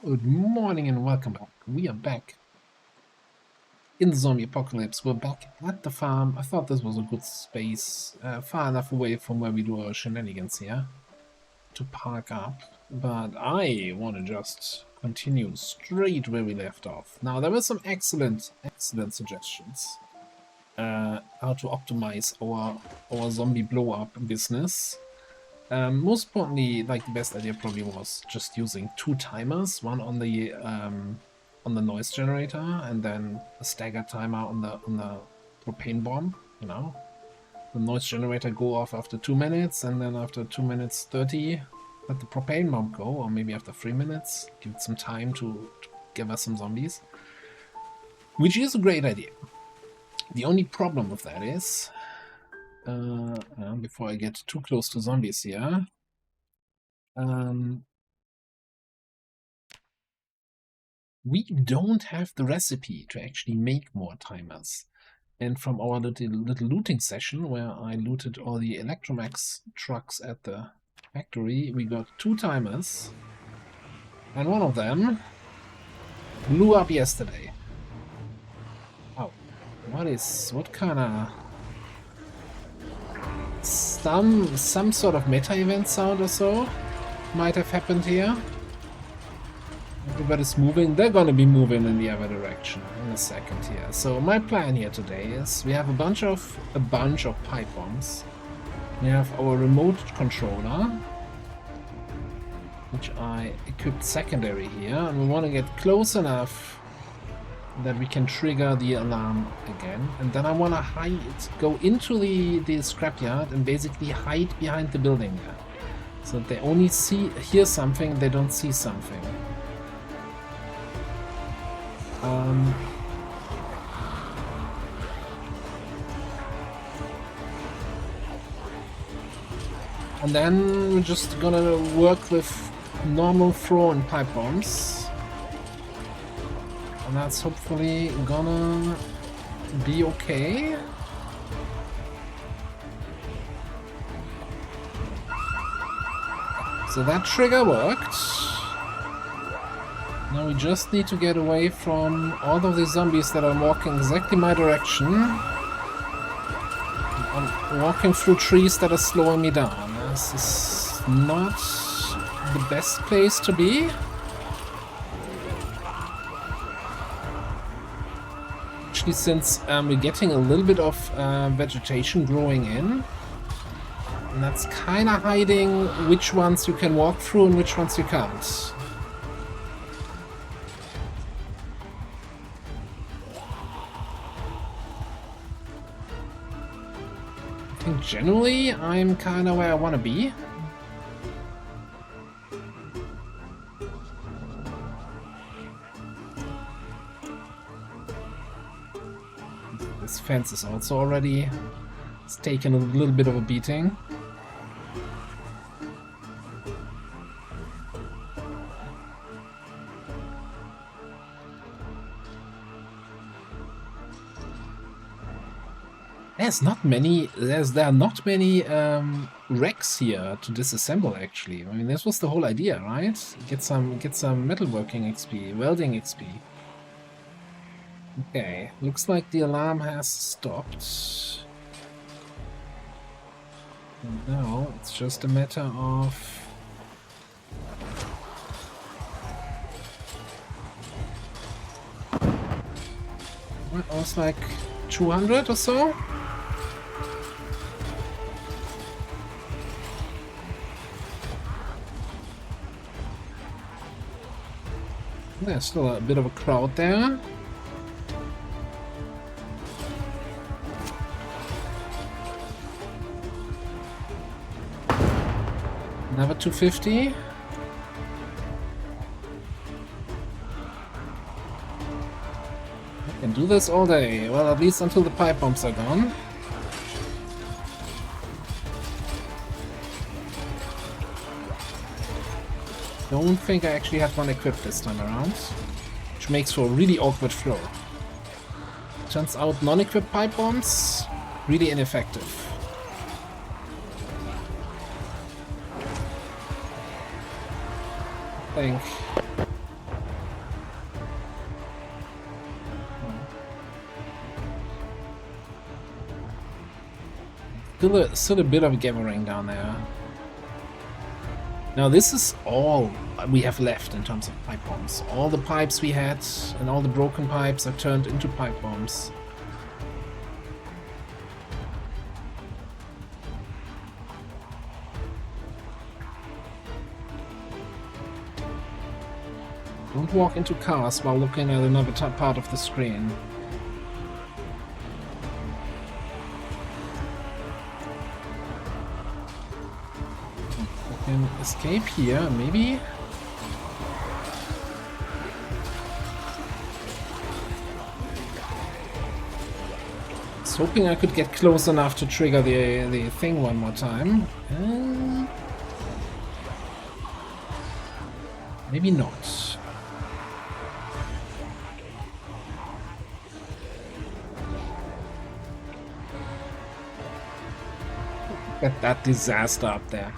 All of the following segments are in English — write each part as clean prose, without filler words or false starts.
Good morning and welcome back. We are back in the zombie apocalypse. We're back at the farm. I thought this was a good space, far enough away from where we do our shenanigans here to park up. But I want to just continue straight where we left off. Now, there were some excellent suggestions how to optimize our zombie blow-up business. Most importantly, like the best idea probably was just using 2 timers, one on the noise generator and then a staggered timer on the propane bomb. You know, the noise generator go off after 2 minutes, and then after 2 minutes 30, let the propane bomb go, or maybe after 3 minutes, give it some time to give us some zombies, which is a great idea. The only problem with that is, before I get too close to zombies here, we don't have the recipe to actually make more timers. And from our little looting session, where I looted all the Electromax trucks at the factory, we got 2 timers, and one of them blew up yesterday. Oh, what kind of some sort of meta event sound or so might have happened here. Everybody's moving. They're gonna be moving in the other direction in a second here. So my plan here today is we have a bunch of pipe bombs. We have our remote controller, which I equipped secondary here, and we want to get close enough that we can trigger the alarm again. And then I want to go into the scrapyard and basically hide behind the building there, so that they only hear something, they don't see something. And then we're just gonna work with normal throw-in pipe bombs, and that's hopefully gonna be okay. So that trigger worked. Now we just need to get away from all of these zombies that are walking exactly my direction. I'm walking through trees that are slowing me down. This is not the best place to be. Actually, since we're getting a little bit of vegetation growing in, and that's kind of hiding which ones you can walk through and which ones you can't. Generally, I'm kind of where I want to be. This fence is also already... it's taken a little bit of a beating. There are not many wrecks here to disassemble, actually. I mean, this was the whole idea, right? Get some metalworking XP, welding XP. Okay, looks like the alarm has stopped. And now it's just a matter of... what, it was like 200 or so? There's still a bit of a crowd there. Another 250. I can do this all day. Well, at least until the pipe bombs are gone. Don't think I actually have one equipped this time around, which makes for a really awkward flow. Turns out non-equipped pipe bombs, really ineffective. I think Still a bit of a gathering down there. Now this is all we have left in terms of pipe bombs. All the pipes we had and all the broken pipes are turned into pipe bombs. Don't walk into cars while looking at another part of the screen. I can escape here, maybe? I was hoping I could get close enough to trigger the thing one more time. Maybe not. Look at that disaster up there.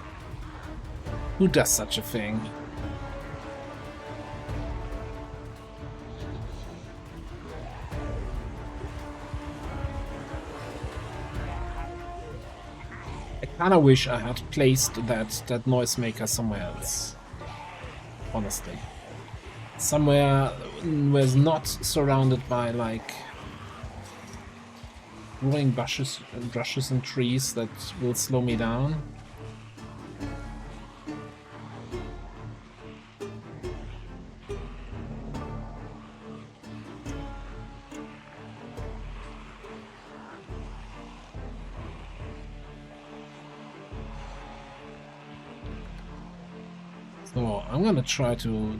Who does such a thing? I kinda wish I had placed that noisemaker somewhere else. Honestly. Somewhere where it's not surrounded by like growing bushes and trees that will slow me down. So I'm gonna try to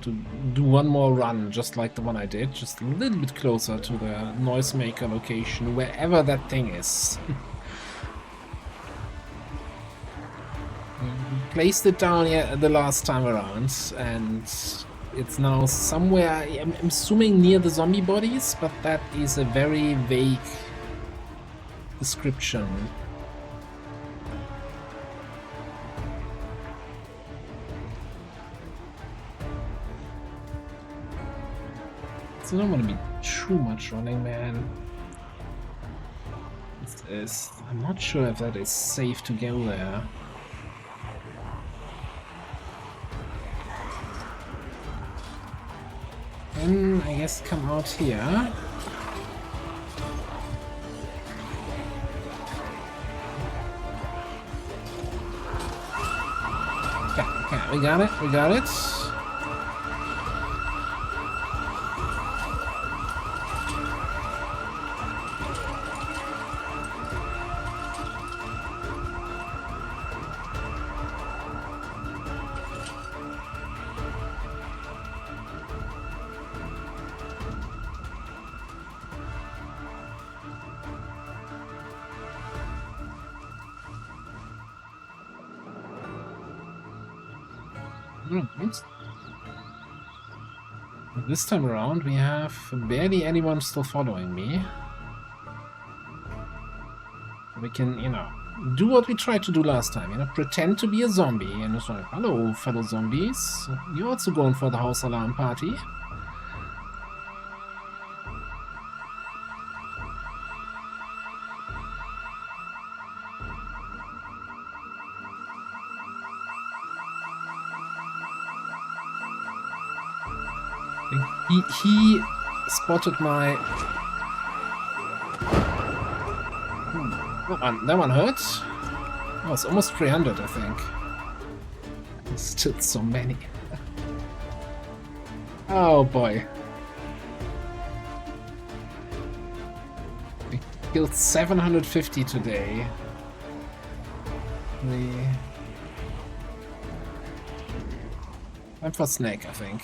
do one more run just like the one I did, just a little bit closer to the noisemaker location, wherever that thing is. Placed it down here the last time around, and it's now somewhere, I'm assuming near the zombie bodies, but that is a very vague description. I don't want to be too much running, man. I'm not sure if that is safe to go there. Then I guess come out here. Okay, we got it. This time around we have barely anyone still following me. We can, you know, do what we tried to do last time, you know, pretend to be a zombie and it's like, hello fellow zombies, you're also going for the house alarm party. He spotted my... That one hurt. Oh, it's almost 300, I think. There's still so many. Oh boy. We killed 750 today. Time for snack, I think.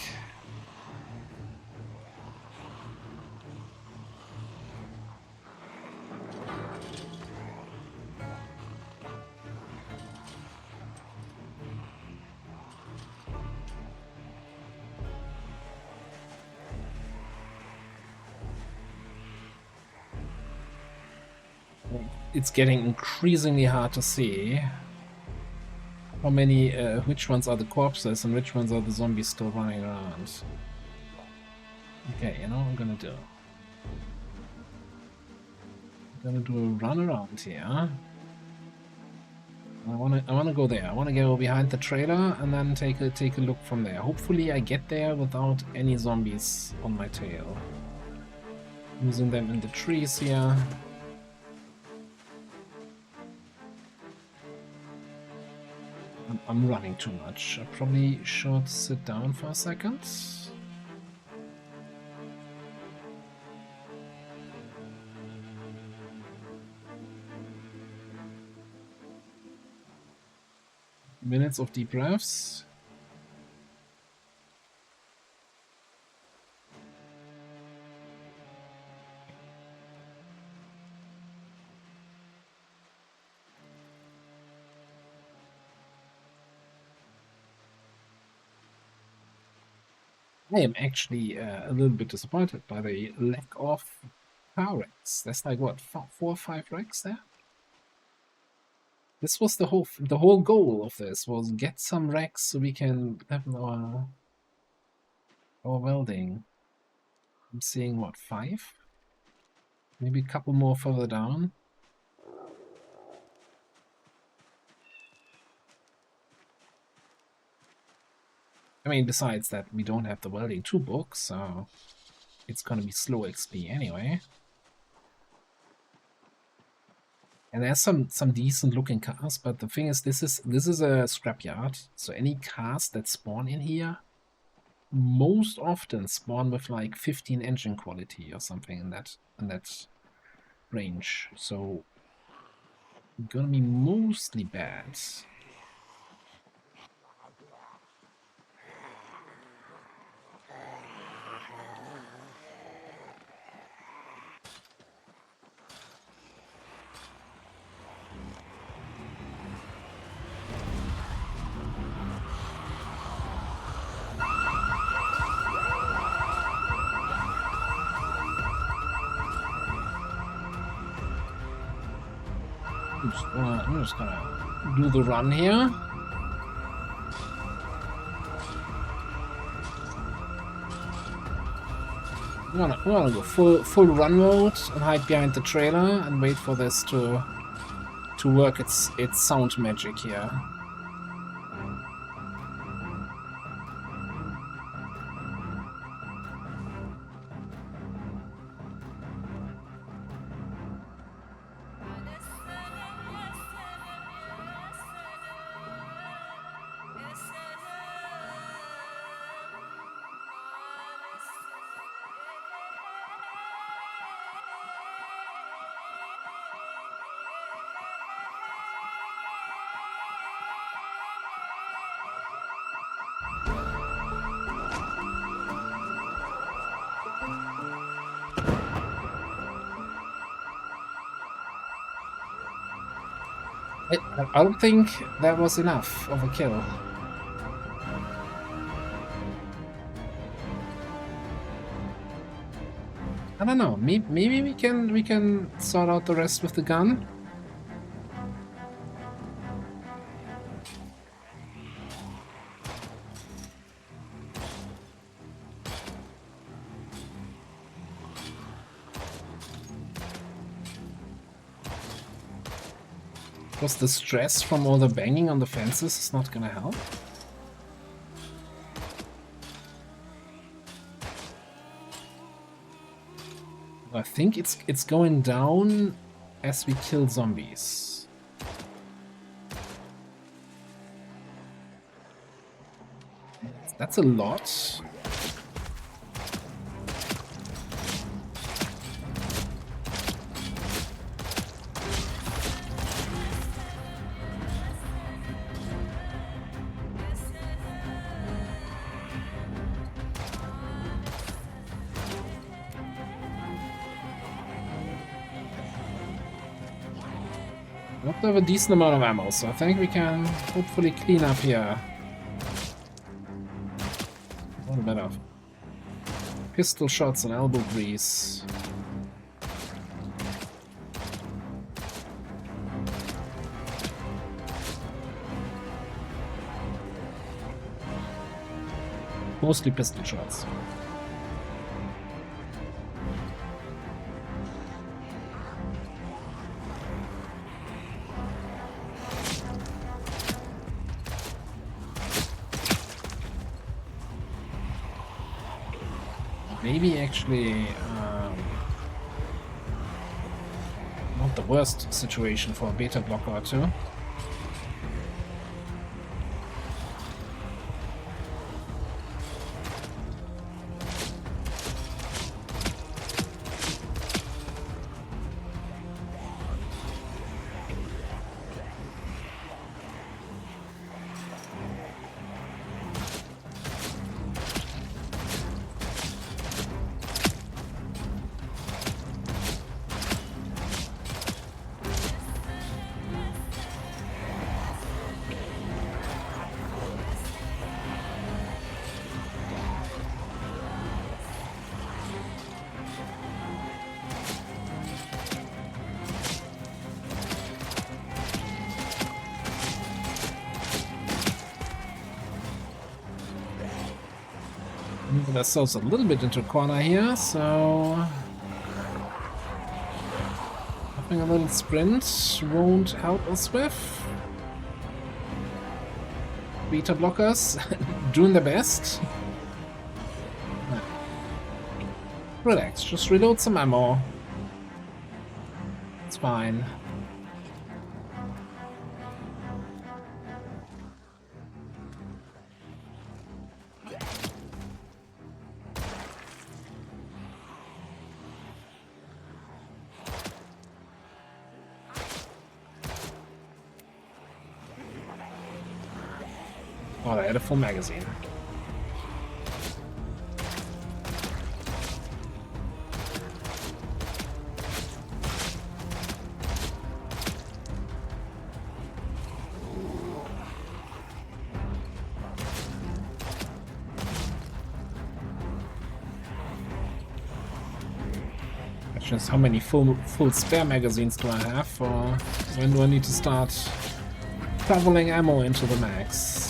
It's getting increasingly hard to see how many, which ones are the corpses and which ones are the zombies still running around. Okay, you know what I'm gonna do? I'm gonna do a run around here. I wanna go there. I wanna go behind the trailer and then take a look from there. Hopefully I get there without any zombies on my tail. Using them in the trees here. I'm running too much. I probably should sit down for a second. Minutes of deep breaths. I am actually a little bit disappointed by the lack of car wrecks. There's like what, 4 or 5 wrecks there? This was the whole goal of this was get some wrecks so we can have our welding. I'm seeing what, 5? Maybe a couple more further down. I mean, besides that, we don't have the welding 2 book, so it's gonna be slow XP anyway. And there's some decent looking cars, but the thing is, this is a scrapyard, so any cars that spawn in here most often spawn with like 15 engine quality or something in that range. So gonna be mostly bad. I'm just gonna do the run here. We're gonna go full run mode and hide behind the trailer and wait for this to work its sound magic here. I don't think that was enough of a kill. I don't know. Maybe we can sort out the rest with the gun. Because the stress from all the banging on the fences is not gonna help. I think it's going down as we kill zombies. That's a lot. We have a decent amount of ammo, so I think we can hopefully clean up here. A little bit of pistol shots and elbow grease. Mostly pistol shots. maybe actually not the worst situation for a beta blocker or two. Move ourselves a little bit into a corner here, so having a little sprint won't help us with. Beta blockers doing their best. Relax, just reload some ammo. It's fine. Oh, I had a full magazine. Just how many full spare magazines do I have, or when do I need to start shoveling ammo into the mags?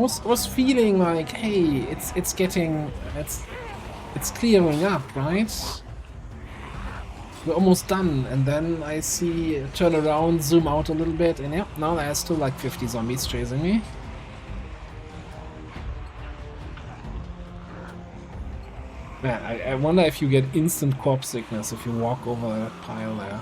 I was feeling like, hey, it's clearing up, right? We're almost done, and then I see turn around, zoom out a little bit, and yeah, now there's still like 50 zombies chasing me. Man, I wonder if you get instant corpse sickness if you walk over that pile there.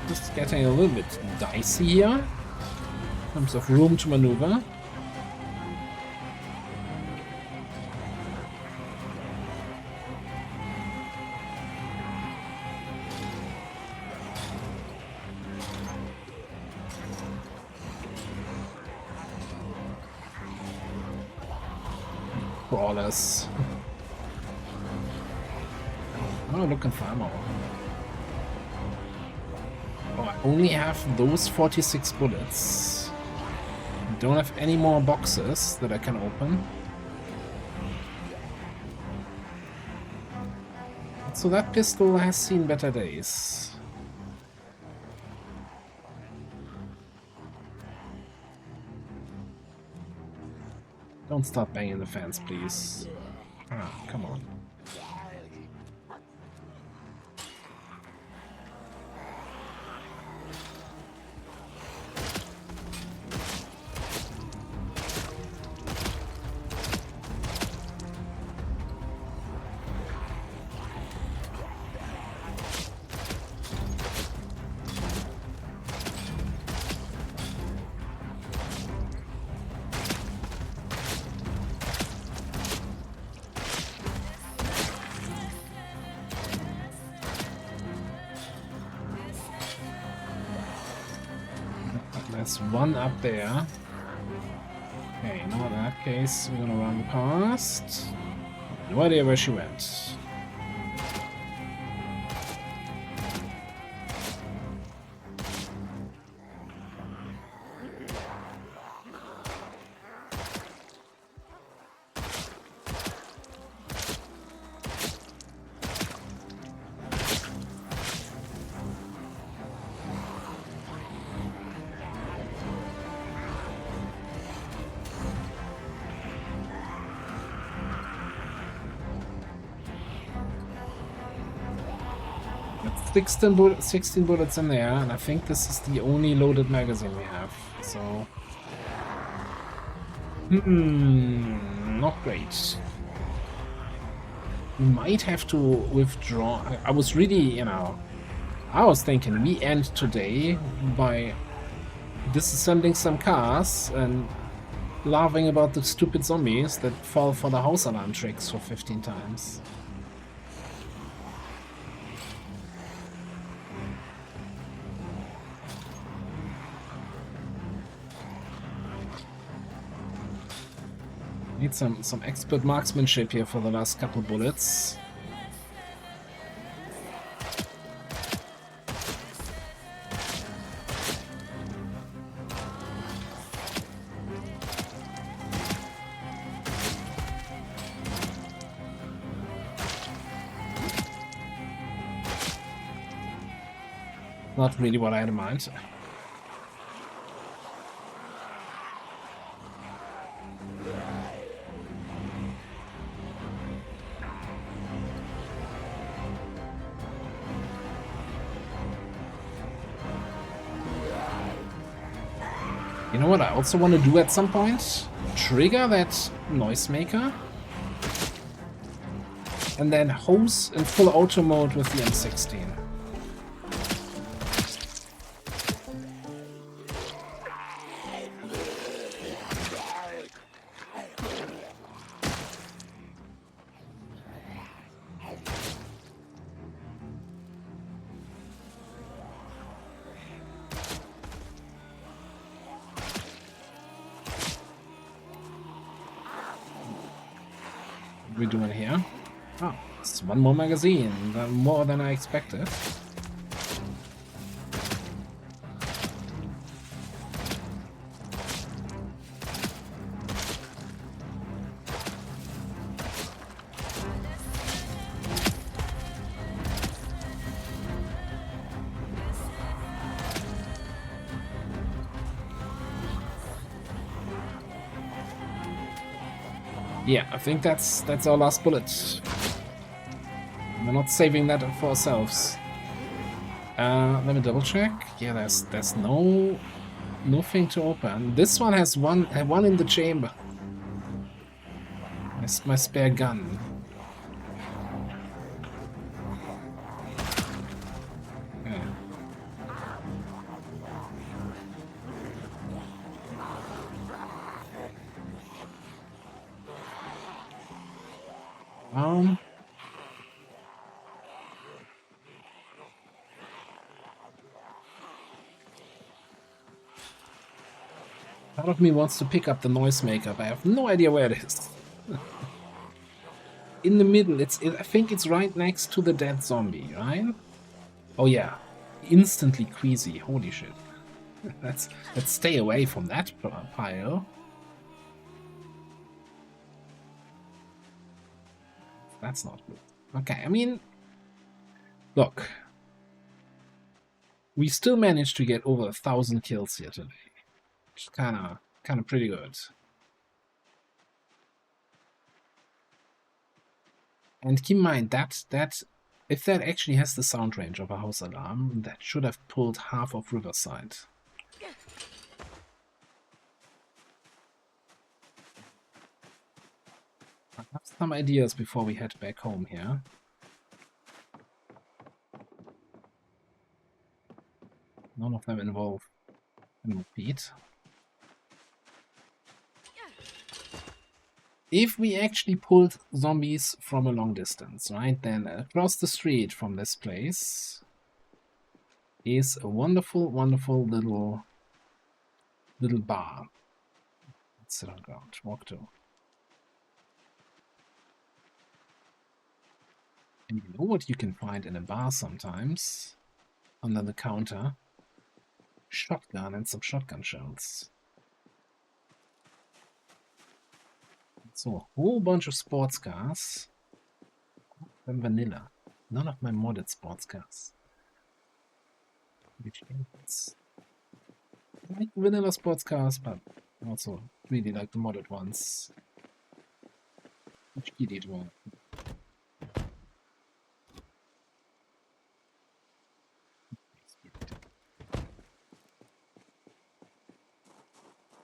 Just getting a little bit dicey here in terms of room to maneuver. Crawlers. Oh, looking for ammo. Oh, I only have those 46 bullets. I don't have any more boxes that I can open. So that pistol has seen better days. Don't start banging the fence, please. Ah, come on. There's one up there. Okay, now in that case, we're gonna run past. No idea where she went. That's 16 bullets in there, and I think this is the only loaded magazine we have, so... not great. We might have to withdraw. I was really, you know... I was thinking we end today by disassembling some cars and laughing about the stupid zombies that fall for the house alarm tricks for 15 times. Need some expert marksmanship here for the last couple bullets. Not really what I had in mind. You know what I also want to do at some point? Trigger that noisemaker. And then hose in full auto mode with the M16. What are we doing here? Oh, it's one more magazine, more than I expected. Yeah, I think that's our last bullet. We're not saving that for ourselves. Let me double check. Yeah, there's nothing to open. This one has one in the chamber. That's my spare gun. Okay. Part of me wants to pick up the noisemaker, but I have no idea where it is. In the middle, I think it's right next to the dead zombie, right? Oh yeah, instantly queasy. Holy shit! let's stay away from that pile. That's not good. Okay, I mean, look, we still managed to get over 1,000 kills here today. Which is kind of pretty good. And keep in mind that if that actually has the sound range of a house alarm, that should have pulled half of Riverside. I have some ideas before we head back home here. None of them involve Pete. If we actually pulled zombies from a long distance, right, then across the street from this place is a wonderful, wonderful little little bar. Let's sit on ground. Walk to. And you know what you can find in a bar sometimes? Under the counter? Shotgun and some shotgun shells. So, a whole bunch of sports cars. And vanilla. None of my modded sports cars. Which is... I like vanilla sports cars, but also really like the modded ones. Which key did one?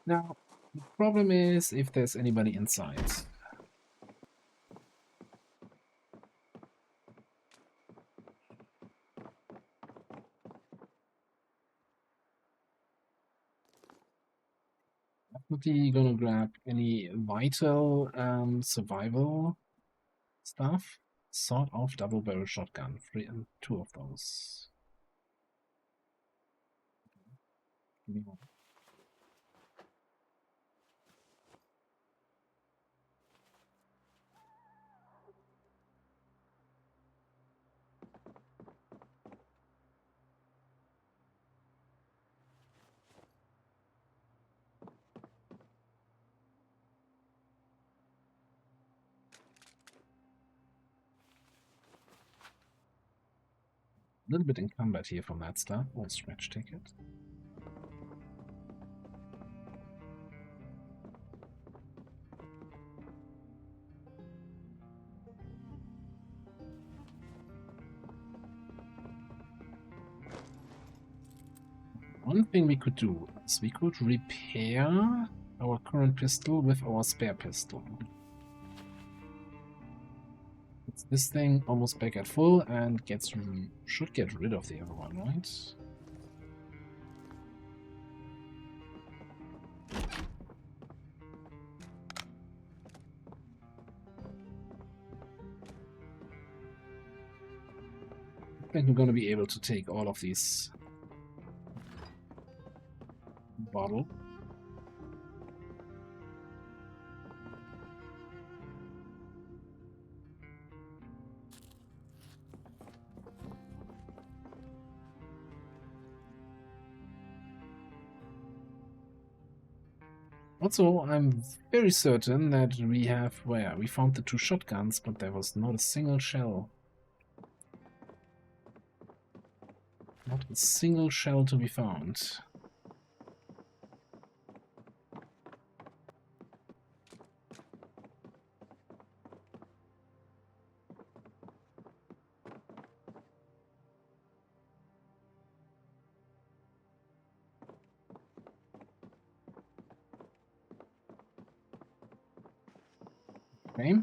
Now, the problem is if there's anybody inside. Definitely gonna grab any vital survival stuff. Sort of double barrel shotgun. Two of those. Give me one. A little bit encumbered here from that stuff. Oh, stretch ticket. One thing we could do is we could repair our current pistol with our spare pistol. It's this thing almost back at full and should get rid of the other one, right? I think we're going to be able to take all of these bottle. Also, I'm very certain that we found the two shotguns, but there was not a single shell. Not a single shell to be found. Okay.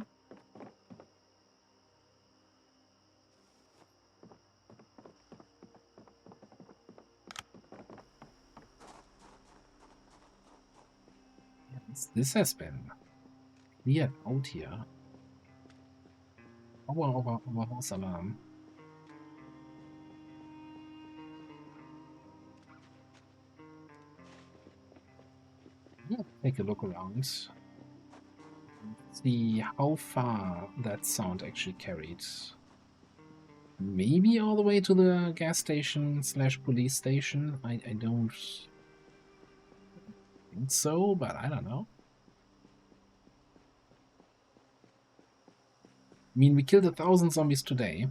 This has been cleared out here. Our house alarm. Yeah, take a look around. See how far that sound actually carried. Maybe all the way to the gas station / police station. I don't think so, but I don't know. I mean, we killed 1,000 zombies today.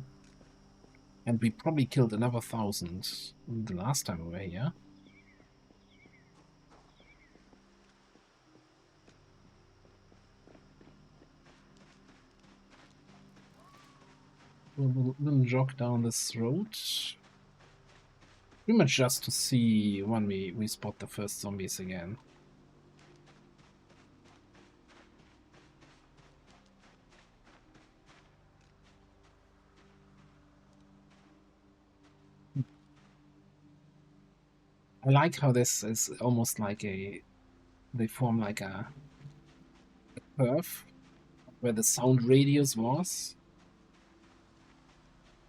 And we probably killed another 1,000 the last time we were here. We'll jog down this road. Pretty much just to see when we spot the first zombies again. I like how this is almost like they form like a curve where the sound radius was.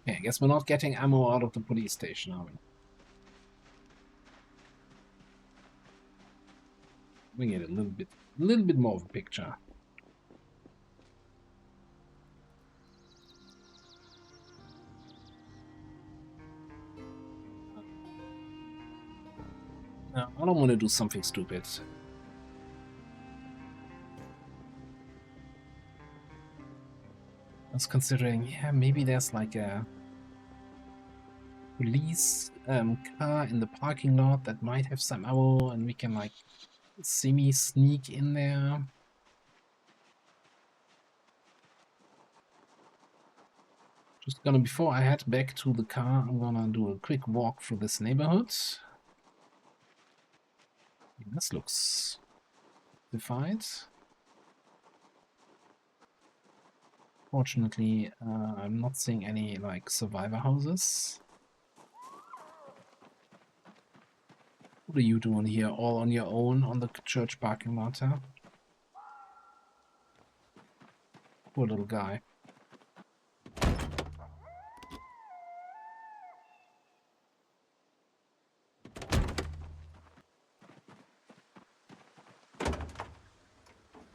Okay, I guess we're not getting ammo out of the police station, are we? We get a little bit more of a picture. No, I don't want to do something stupid. I was considering, yeah, maybe there's like a police car in the parking lot that might have some ammo, and we can like semi-sneak in there. Just gonna, before I head back to the car, I'm gonna do a quick walk through this neighborhood. This looks defined. Fortunately, I'm not seeing any like survivor houses. What are you doing here, all on your own on the church parking lot, huh? Poor little guy.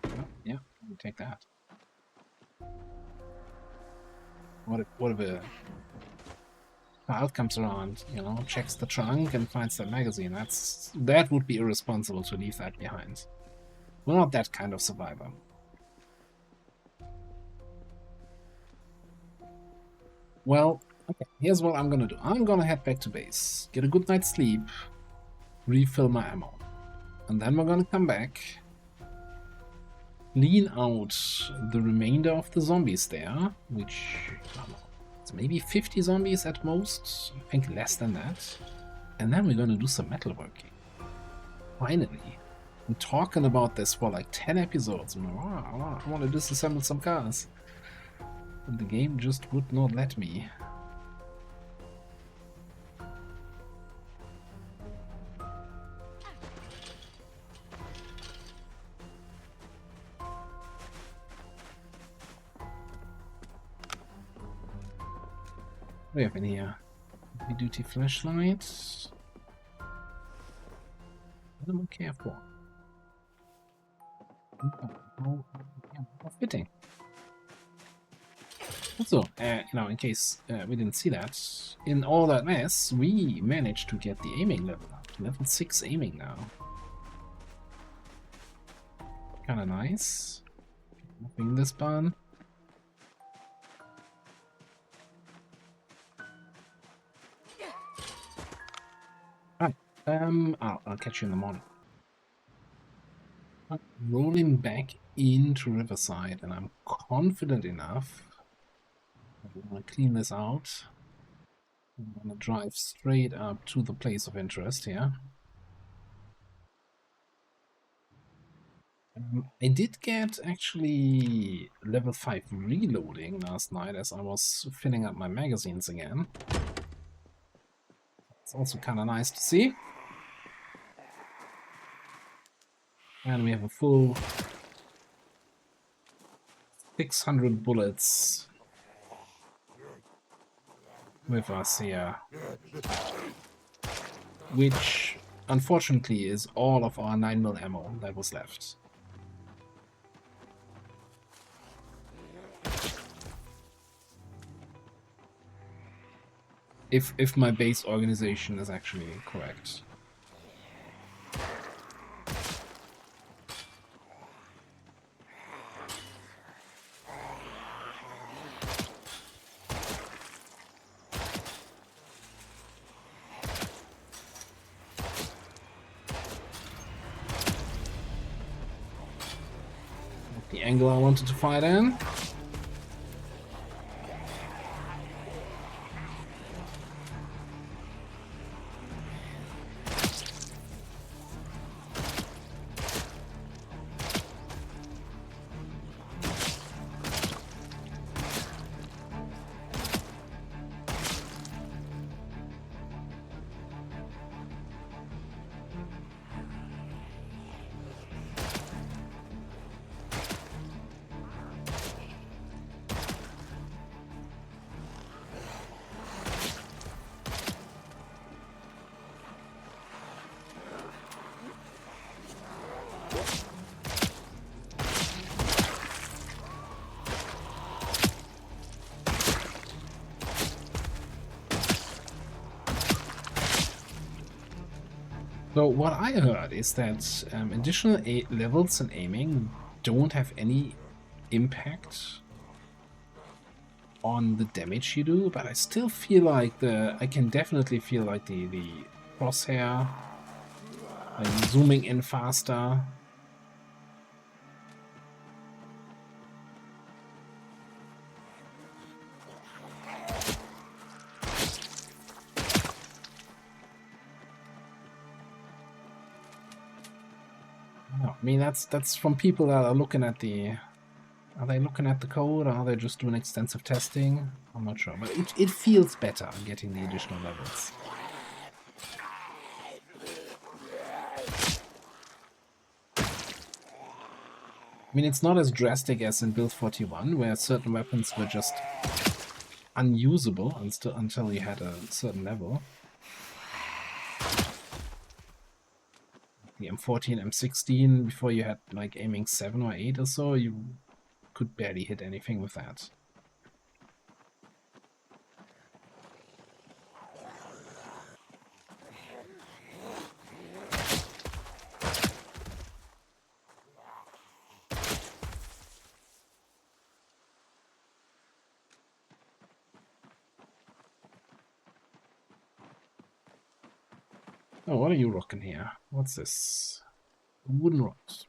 Oh, yeah, we take that. What if a child comes around, you know, checks the trunk and finds that magazine? That would be irresponsible to leave that behind. We're not that kind of survivor. Well, okay, here's what I'm gonna do. I'm gonna head back to base, get a good night's sleep, refill my ammo, and then we're gonna come back, clean out the remainder of the zombies there, which, I don't know, it's maybe 50 zombies at most, I think less than that, and then we're gonna do some metalworking. Finally. I'm talking about this for like 10 episodes. I want to disassemble some cars. And the game just would not let me. What do we have in here? Heavy duty flashlight. Animal care for. How fitting. Also, you know, in case we didn't see that, in all that mess, we managed to get the aiming level up. Level 6 aiming now. Kinda nice. Nothing in this barn. Alright, I'll catch you in the morning. I'm rolling back into Riverside, and I'm confident enough. I'm gonna clean this out. I'm gonna drive straight up to the place of interest here. I did get actually level 5 reloading last night as I was filling up my magazines again. It's also kind of nice to see. And we have a full 600 bullets with us here. Which, unfortunately, is all of our 9mm ammo that was left. If my base organization is actually correct. The angle I wanted to fight in. So what I heard is that additional levels and aiming don't have any impact on the damage you do, but I still feel like I can definitely feel like the crosshair, like zooming in faster. No, I mean that's from people that are looking at the. Are they looking at the code, or are they just doing extensive testing? I'm not sure, but it feels better getting the additional levels. I mean, it's not as drastic as in Build 41, where certain weapons were just unusable until you had a certain level. The M14, M16, before you had like aiming 7 or 8 or so, you could barely hit anything with that. Oh, what are you rocking here? What's this? Wooden rocks.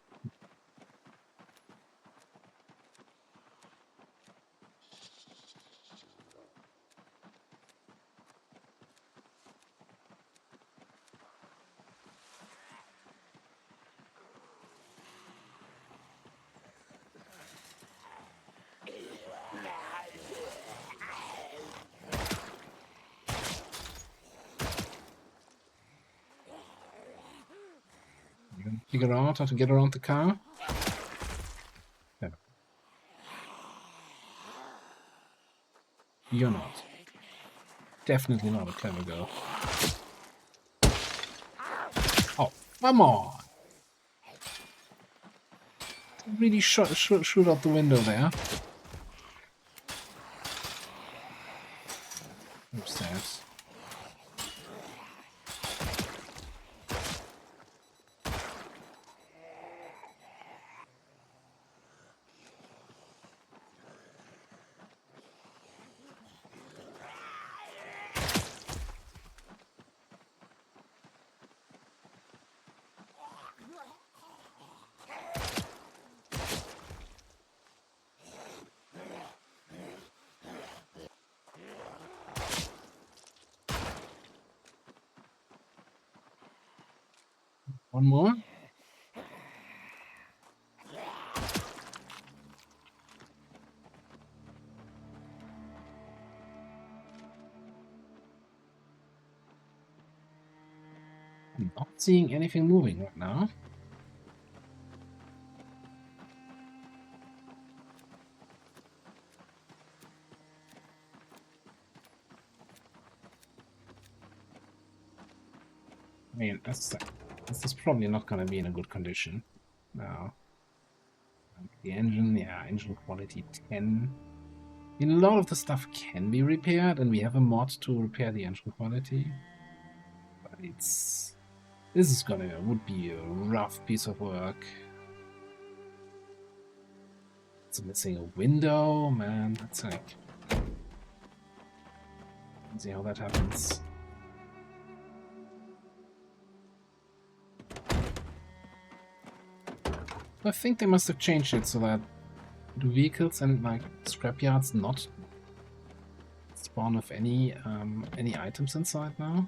You gonna figure out how to get around the car? No. You're not. Definitely not a clever girl. Oh, come on! Really shoot out the window there. Upstairs. One more. I'm not seeing anything moving right now. I mean, this is probably not going to be in a good condition. No. The engine, yeah, engine quality 10. I mean, a lot of the stuff can be repaired, and we have a mod to repair the engine quality. But would be a rough piece of work. It's missing a window, man. That's like, let's see how that happens. I think they must have changed it so that the vehicles and like scrapyards not spawn with any items inside now.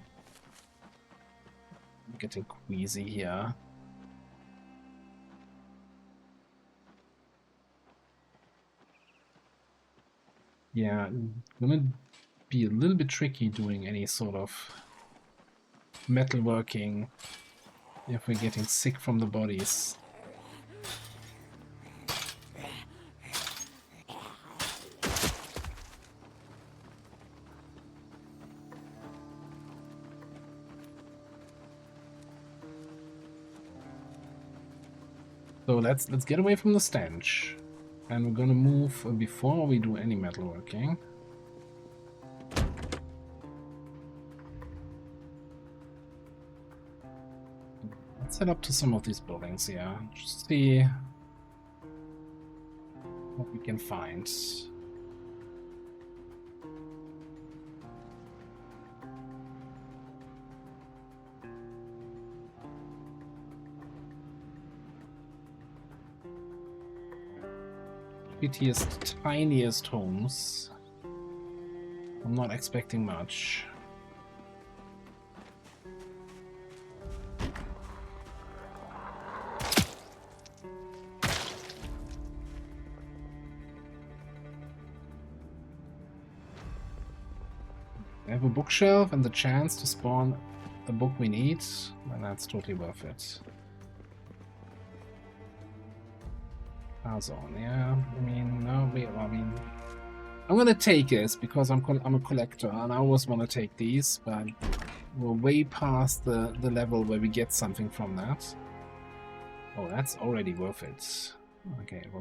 I'm getting queasy here. Yeah, gonna be a little bit tricky doing any sort of metalworking if we're getting sick from the bodies. So let's get away from the stench. And we're gonna move before we do any metalworking. Let's head up to some of these buildings here. Just see what we can find. Prettiest, tiniest homes. I'm not expecting much. I have a bookshelf and the chance to spawn the book we need, and that's totally worth it. Zone, yeah. I mean, no, I mean, I'm gonna take this because I'm a collector and I always want to take these, but we're way past the level where we get something from that. Oh, that's already worth it. Okay, it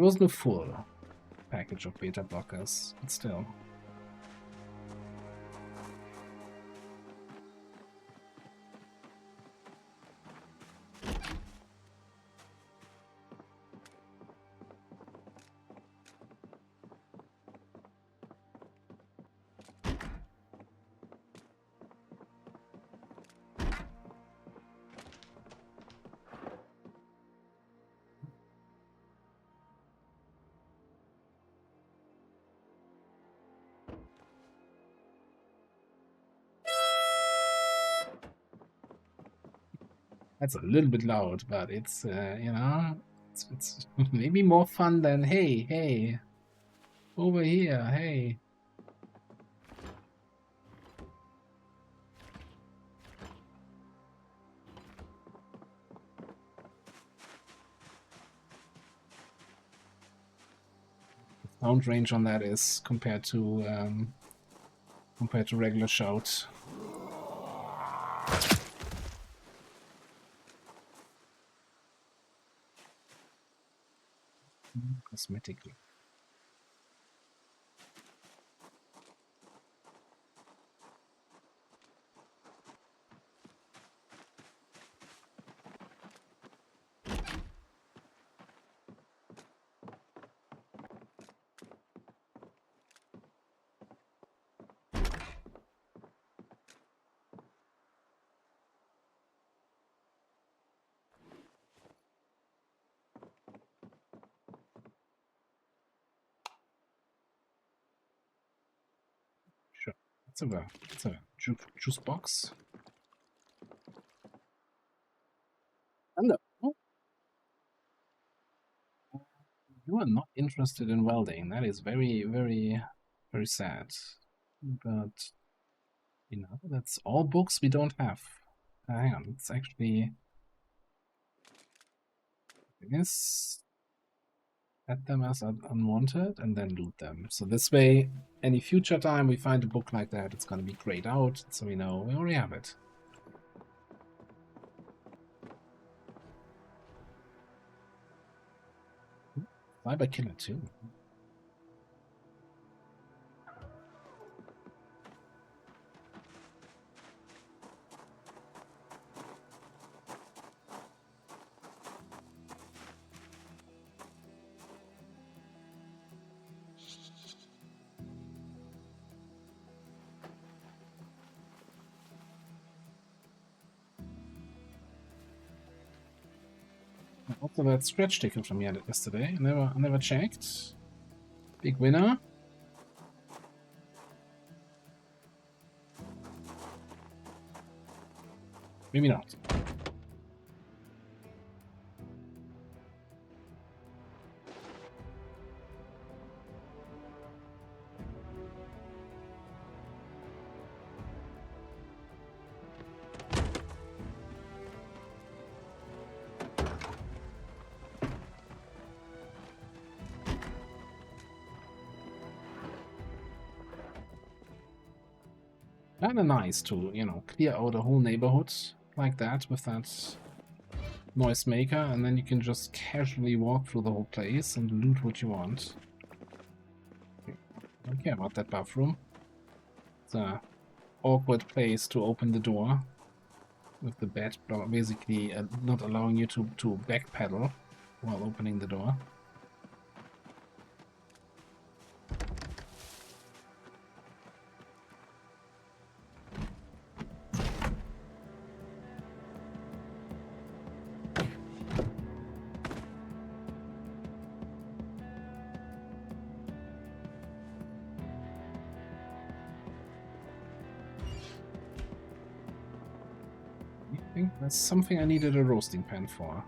wasn't a full package of beta blockers, but still. That's a little bit loud, but it's, you know, it's maybe more fun than, hey, over here, hey. The sound range on that is compared to regular shout. Cosmetically. Sure. It's a juice box. Hello. You are not interested in welding. That is very, very, very sad. But, you know, that's all books we don't have. Hang on, it's actually... I guess... add them as unwanted and then loot them. So this way, any future time we find a book like that, it's gonna be grayed out, so we know we already have it. Fiber killer too. Also that scratch ticket from yesterday. I never checked. Big winner. Maybe not. Kinda nice to, you know, clear out a whole neighborhood like that with that noisemaker, and then you can just casually walk through the whole place and loot what you want. I don't care about that bathroom. It's an awkward place to open the door with the bed basically not allowing you to backpedal while opening the door. I think that's something I needed a roasting pan for.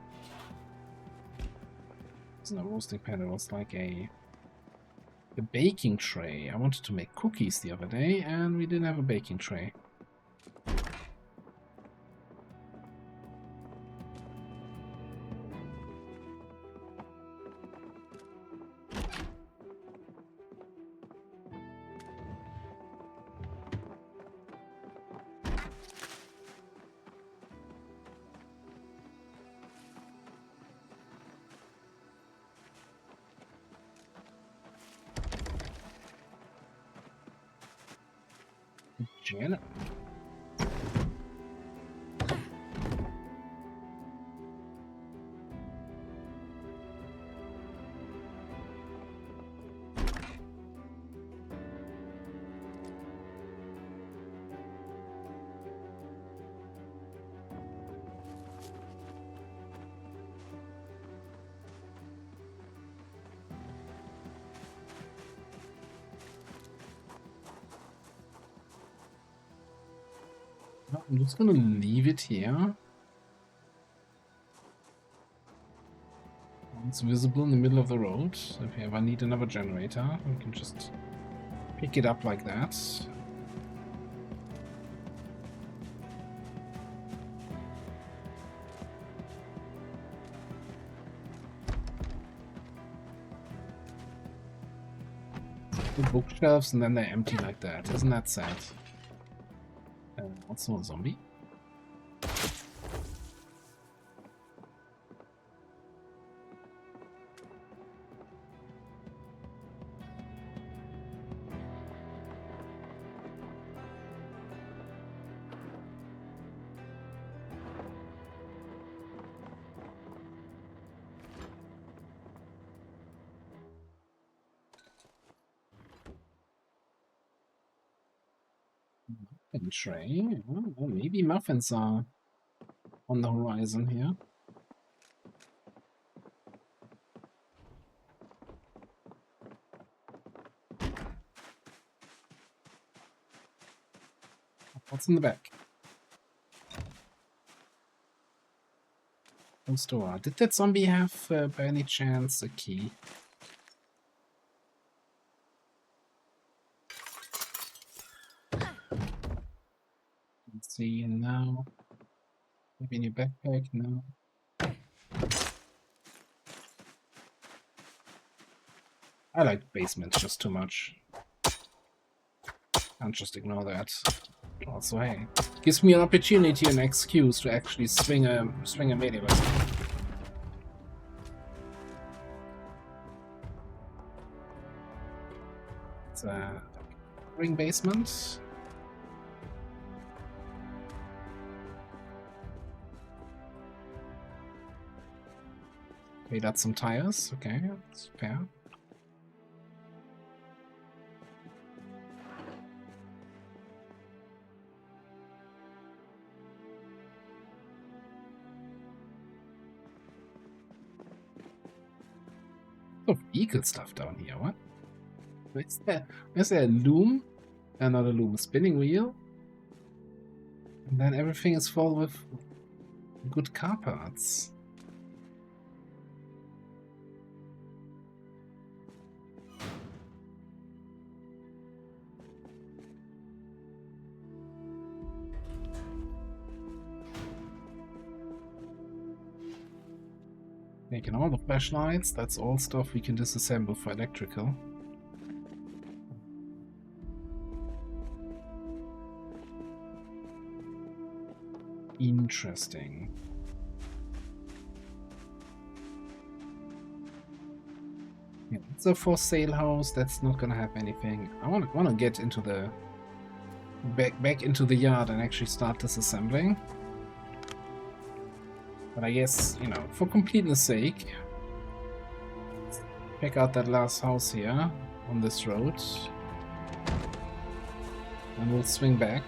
It's not a roasting pan, it was like a baking tray. I wanted to make cookies the other day, and we didn't have a baking tray. Janet. I'm just gonna leave it here. It's visible in the middle of the road. If we ever need another generator, we can just pick it up like that. The bookshelves and then they're empty like that. Isn't that sad? Also a zombie. Muffin tray. Oh, maybe muffins are on the horizon here. What's in the back? Close door. Did that zombie have, by any chance, a key? Let's see now. Maybe in your backpack? No. I like basements just too much. Can't just ignore that. Also, hey, gives me an opportunity and an excuse to actually swing a melee weapon. It's a ring basement. Okay, that's some tires. Okay, that's fair. Oh, vehicle stuff down here. What? Where's there? Where's there a loom? Not a loom, a spinning wheel. And then everything is full with good car parts. Taking all the flashlights, that's all stuff we can disassemble for electrical. Interesting. Yeah, it's a for sale house. That's not gonna have anything. I wanna get into the back into the yard and actually start disassembling. But I guess, you know, for completeness sake, check out that last house here on this road. And we'll swing back.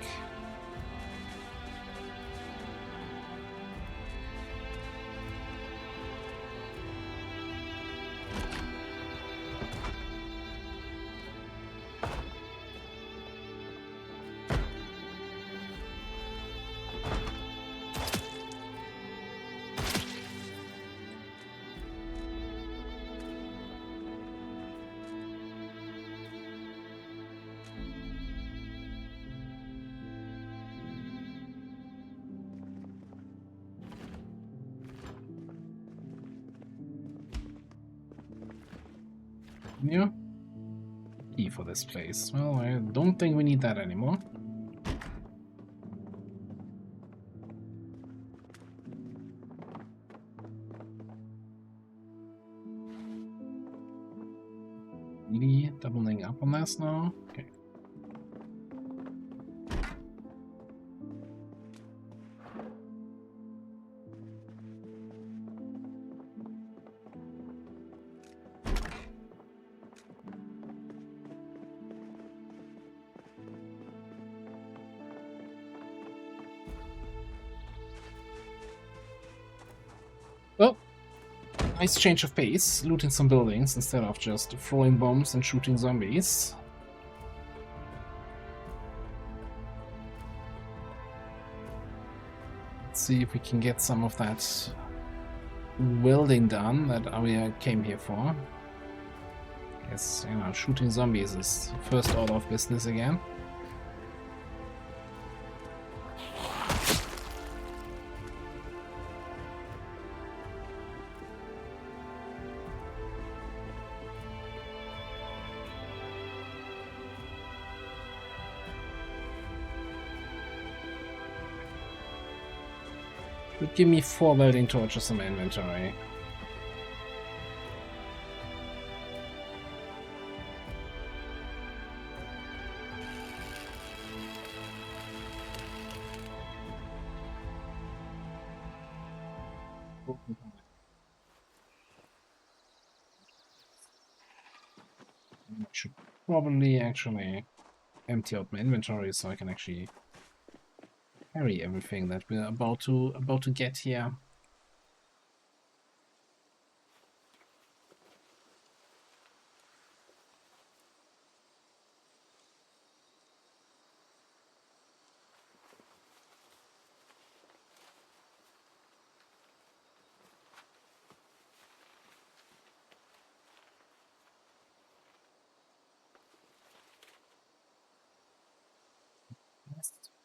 Yeah. Key for this place. Well, I don't think we need that anymore. Really doubling up on this now? Okay. Well, nice change of pace, looting some buildings instead of just throwing bombs and shooting zombies. Let's see if we can get some of that welding done that Aria came here for. Yes, you know, shooting zombies is first order of business again. Would give me 4 welding torches in my inventory. I should probably actually empty out my inventory so I can actually carry everything that we're about to get here.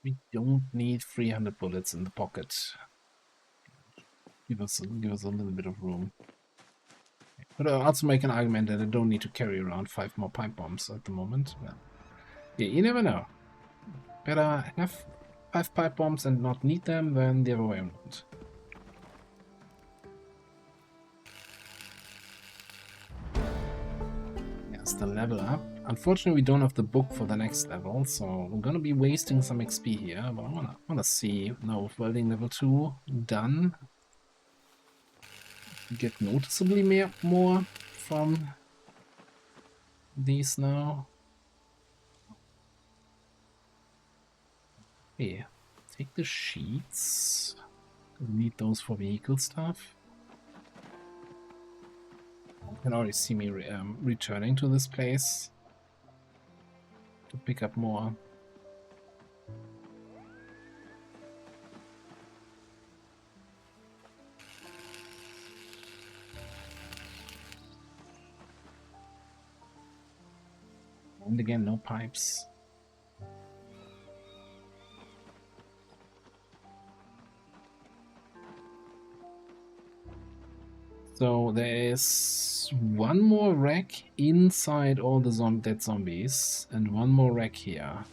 We don't need 300 bullets in the pocket. Give us a little bit of room. But I'll also make an argument that I don't need to carry around 5 more pipe bombs at the moment. Well, yeah, you never know. Better have 5 pipe bombs and not need them than the other way around. Yes, the level up. Unfortunately, we don't have the book for the next level, so we're gonna be wasting some XP here. But I wanna see now with welding level 2 done. Get noticeably more from these now. Hey, take the sheets. Need those for vehicle stuff. You can already see me returning to this place to pick up more. And again, no pipes. So there is one more rack inside all the dead zombies and one more rack here.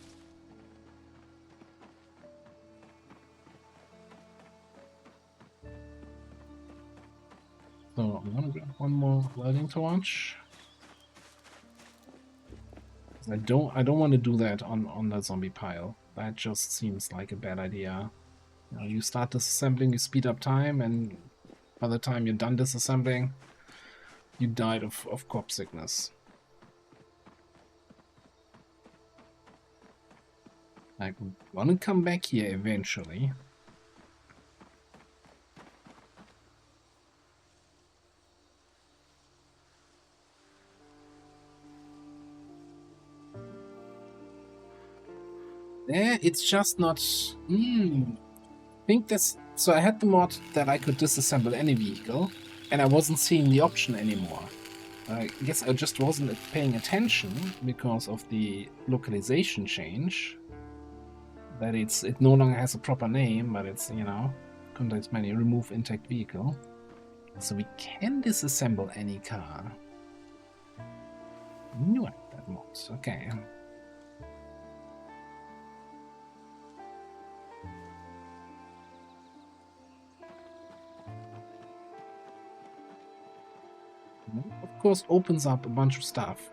So I'm gonna grab one more welding torch. I don't want to do that on the zombie pile. That just seems like a bad idea. You know, you start disassembling, you speed up time, and by the time you're done disassembling, you died of corpse sickness. I want to come back here eventually. Yeah, it's just not... I think that's... So I had the mod that I could disassemble any vehicle, and I wasn't seeing the option anymore. I guess I just wasn't paying attention because of the localization change. That it no longer has a proper name, but it's, you know, context menu, remove intact vehicle. So we can disassemble any car. Knew I had that mod. Okay. Of course, opens up a bunch of stuff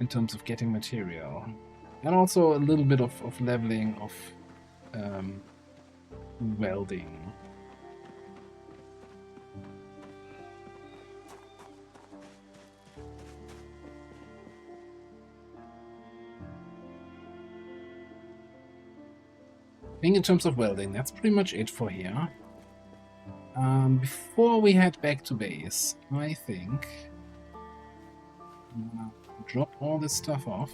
in terms of getting material, and also a little bit of leveling of welding. I think in terms of welding, that's pretty much it for here. Before we head back to base, I think I'm gonna drop all this stuff off.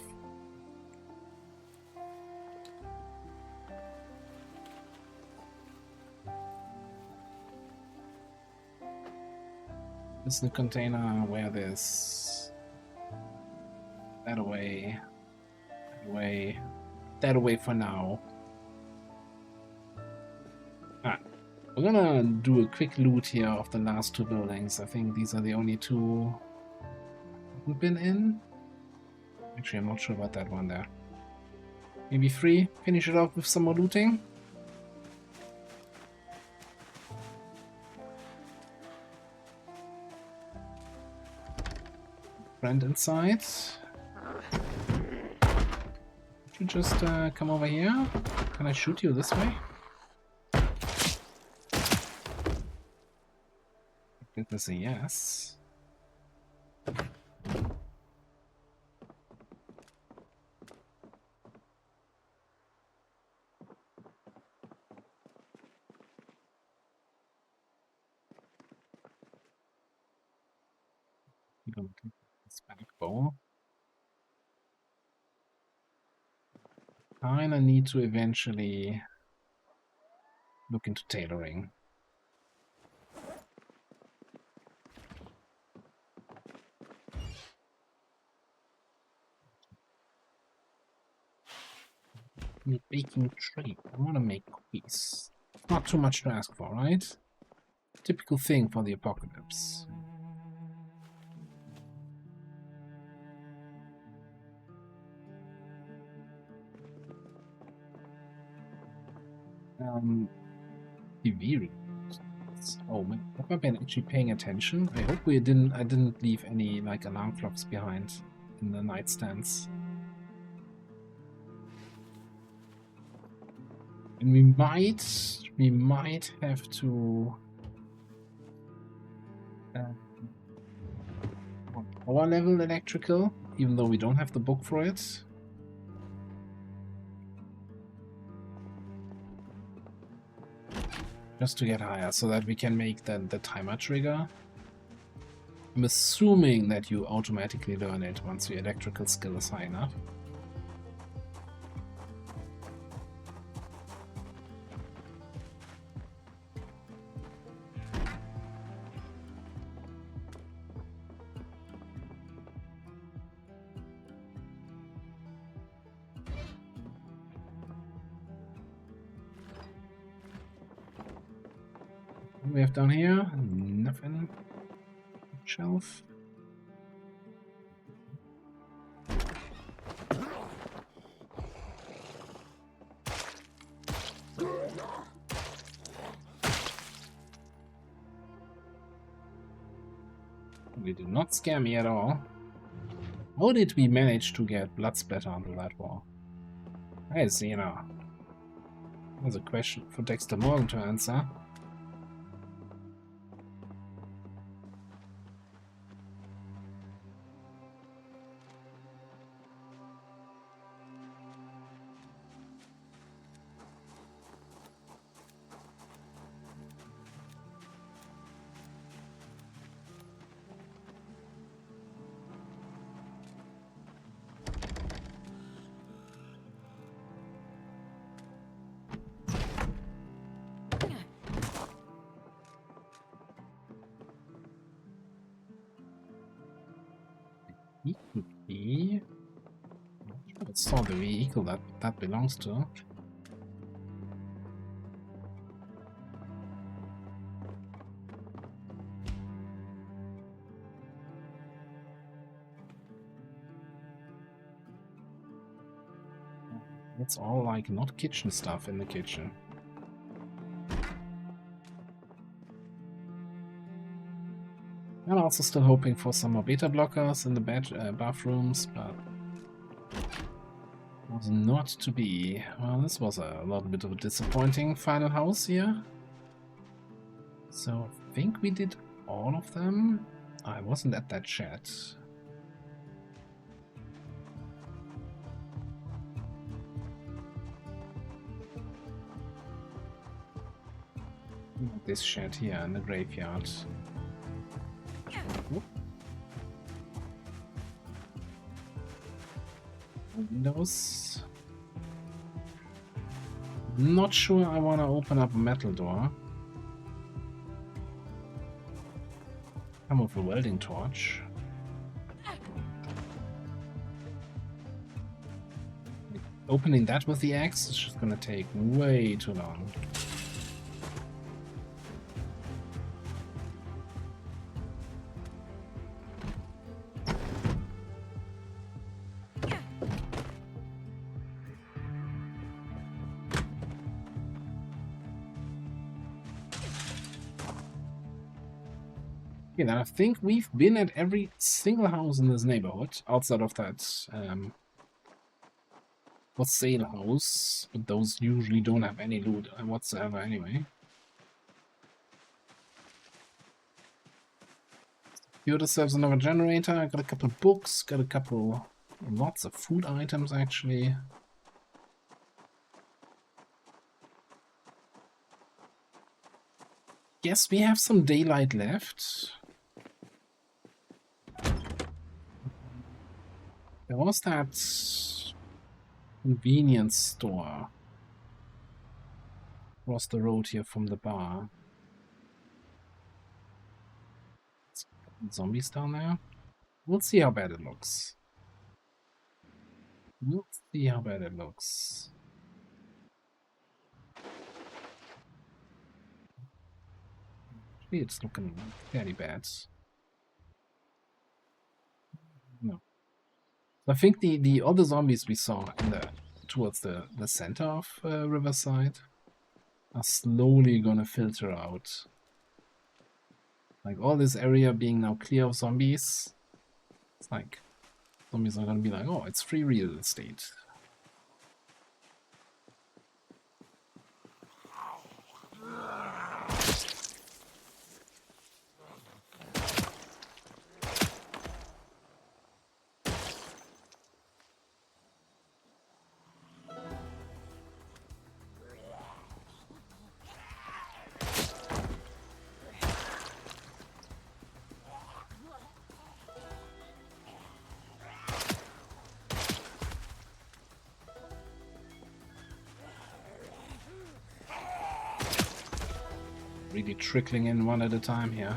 This is the container where there's that away, that away for now. We're gonna do a quick loot here of the last two buildings. I think these are the only two we've been in. Actually, I'm not sure about that one there. Maybe three. Finish it off with some more looting. Friend inside. Could you just come over here? Can I shoot you this way? That is a yes. I'm gonna take this back bow. Kinda need to eventually look into tailoring. Baking tray. I want to make cookies. Not too much to ask for, right? Typical thing for the apocalypse. TV remote. Oh man, have I been actually paying attention? I hope I didn't leave any like alarm clocks behind in the nightstands. And we might have to power level electrical, even though we don't have the book for it. Just to get higher, so that we can make the timer trigger. I'm assuming that you automatically learn it once your electrical skill is high enough. What do we have down here? Nothing. Shelf. They do not scare me at all. How did we manage to get blood splatter onto that wall? That's, you know, that's a question for Dexter Morgan to answer. He could be. It's not the vehicle that belongs to. It's all like not kitchen stuff in the kitchen. I'm also still hoping for some more beta blockers in the bathrooms, but was not to be. Well, this was a little bit of a disappointing final house here. So I think we did all of them. I wasn't at that chat. This shed here in the graveyard. Whoop. Windows. Not sure I want to open up a metal door. Come with a welding torch. Opening that with the axe is just gonna take way too long. Okay, then I think we've been at every single house in this neighborhood, outside of that for sale house, but those usually don't have any loot whatsoever anyway. Secured ourselves another generator, I got a couple of books, got a couple, lots of food items actually. Yes, we have some daylight left. There was that convenience store across the road here from the bar. Zombies down there. We'll see how bad it looks. We'll see how bad it looks. Actually, it's looking fairly bad. No. I think the other zombies we saw in towards the center of Riverside are slowly gonna filter out. Like all this area being now clear of zombies, it's like zombies are gonna be like, oh, it's free real estate. Really trickling in one at a time here.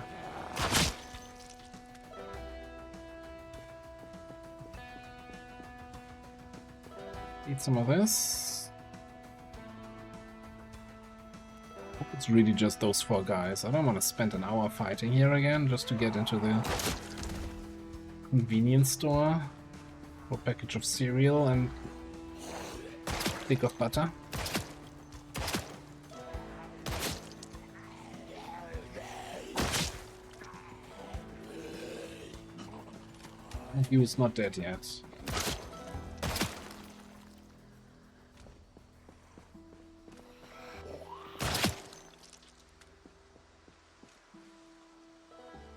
Eat some of this. Hope it's really just those 4 guys. I don't want to spend an hour fighting here again just to get into the convenience store for a package of cereal and stick of butter. He was not dead yet.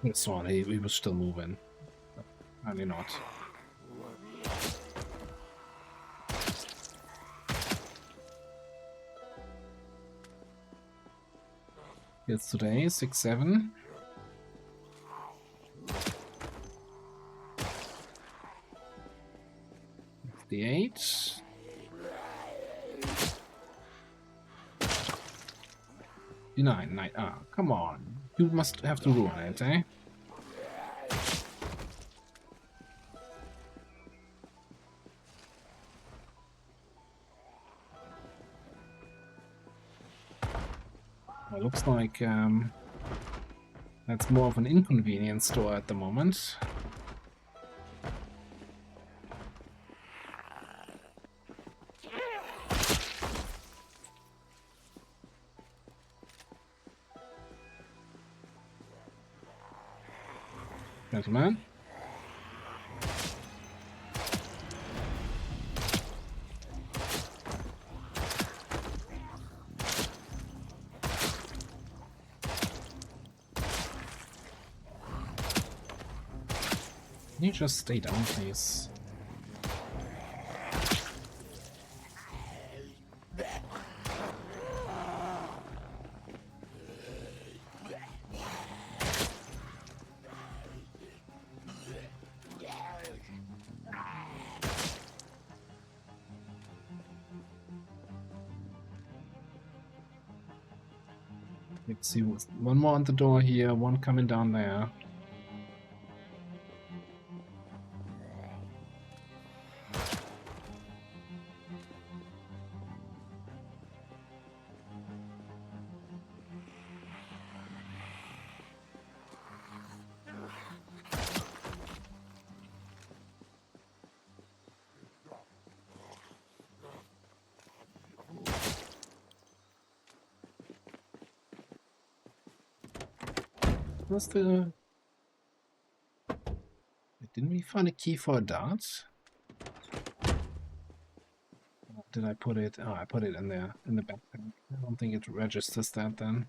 This one, he was still moving. Apparently not. It's today, 6-7. The 8. The 9. Ah, come on. You must have to ruin it, eh? Well, looks like that's more of an inconvenience store at the moment. Gentlemen. Can you just stay down, please? Let's see, one more on the door here, one coming down there. What's the... Didn't we find a key for a dart? Did I put it? Oh, I put it in there, in the backpack. I don't think it registers that then.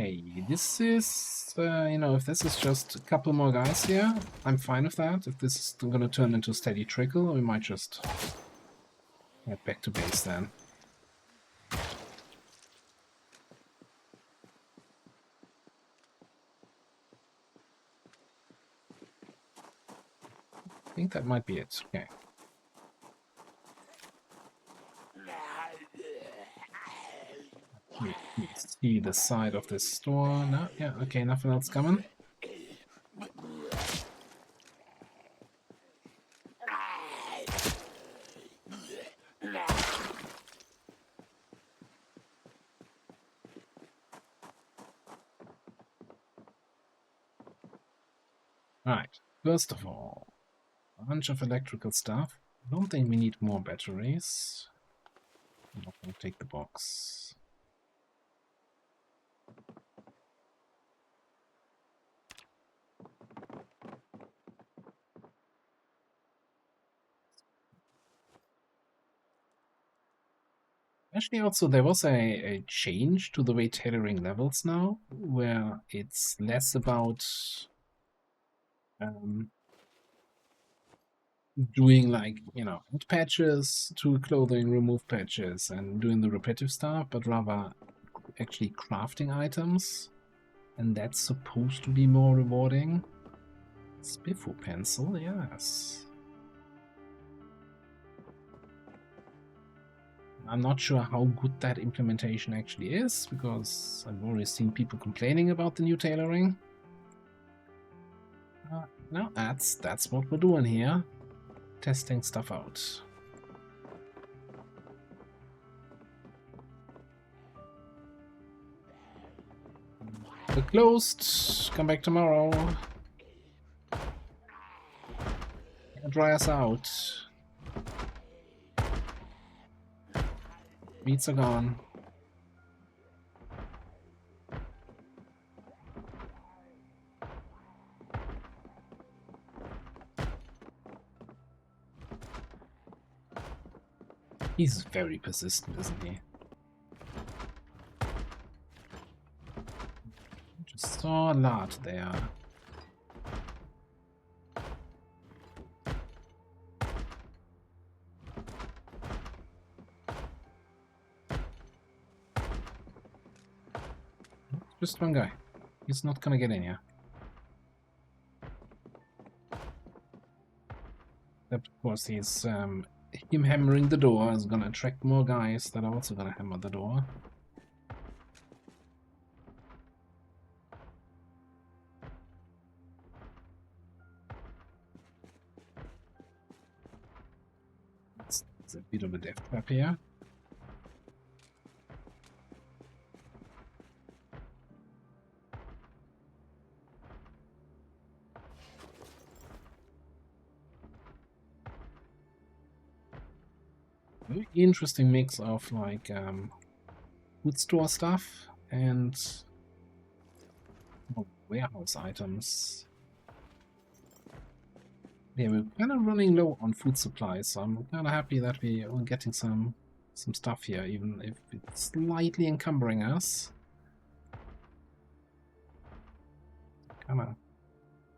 Okay, this is, you know, if this is just a couple more guys here, I'm fine with that. If this is going to turn into a steady trickle, we might just head back to base then. I think that might be it. Okay. Let's see the side of this store. No, yeah, okay, nothing else coming. Alright, first of all, a bunch of electrical stuff. I don't think we need more batteries. I'm not going to take the box. Actually, also, there was a change to the way tailoring levels now, where it's less about doing, like, you know, add patches to clothing, remove patches, and doing the repetitive stuff, but rather actually crafting items. And that's supposed to be more rewarding. Spiffo pencil, yes. I'm not sure how good that implementation actually is, because I've already seen people complaining about the new tailoring. No, that's what we're doing here. Testing stuff out. We're closed. Come back tomorrow. Dry us out. Meats are gone. He's very persistent, isn't he? Just saw a lot there. Just one guy. He's not gonna get in here. Of course, he's him hammering the door is gonna attract more guys that are also gonna hammer the door. It's a bit of a death trap here. Very interesting mix of like food store stuff and warehouse items. Yeah, we're kind of running low on food supplies, so I'm kind of happy that we are getting some stuff here, even if it's slightly encumbering us. Kind of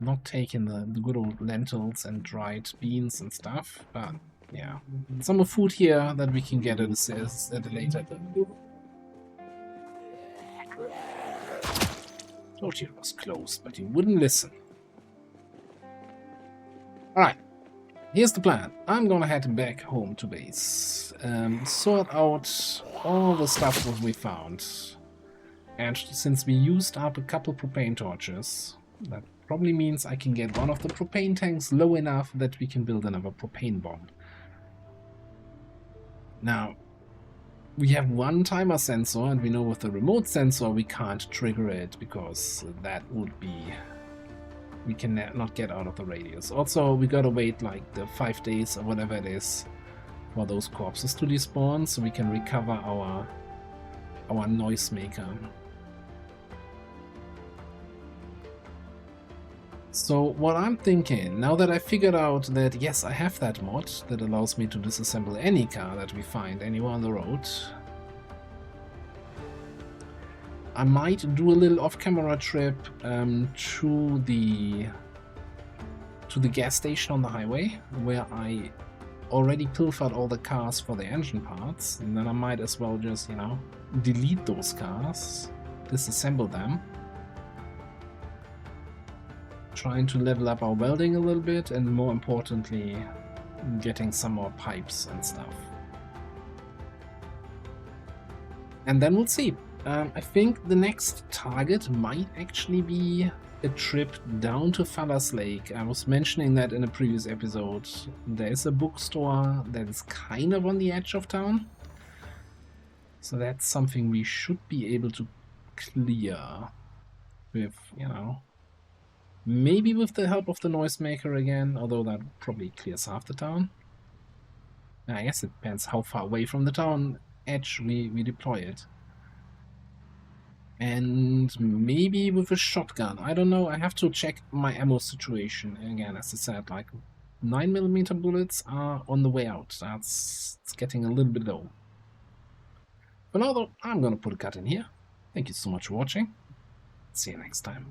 not taking the good old lentils and dried beans and stuff, but yeah, some more food here that we can get at a later time. Told you it was close, but you wouldn't listen. Alright, here's the plan. I'm gonna head back home to base, sort out all the stuff that we found. And since we used up a couple propane torches, that probably means I can get one of the propane tanks low enough that we can build another propane bomb. Now, we have one timer sensor, and we know with the remote sensor we can't trigger it, because that would be... we can not get out of the radius. Also, we gotta wait like the 5 days or whatever it is for those corpses to despawn, so we can recover our noisemaker. So what I'm thinking, now that I figured out that yes, I have that mod that allows me to disassemble any car that we find anywhere on the road, I might do a little off-camera trip to the gas station on the highway, where I already pilfered all the cars for the engine parts, and then I might as well just, you know, delete those cars, disassemble them, trying to level up our welding a little bit, and more importantly, getting some more pipes and stuff. And then we'll see. I think the next target might actually be a trip down to Fallas Lake. I was mentioning that in a previous episode. There is a bookstore that is kind of on the edge of town. So that's something we should be able to clear with, you know, maybe with the help of the noisemaker again, although that probably clears half the town. I guess it depends how far away from the town edge we deploy it. And maybe with a shotgun. I don't know. I have to check my ammo situation. Again, as I said, like 9mm bullets are on the way out. It's getting a little bit low. For now, though, I'm gonna put a cut in here. Thank you so much for watching. See you next time.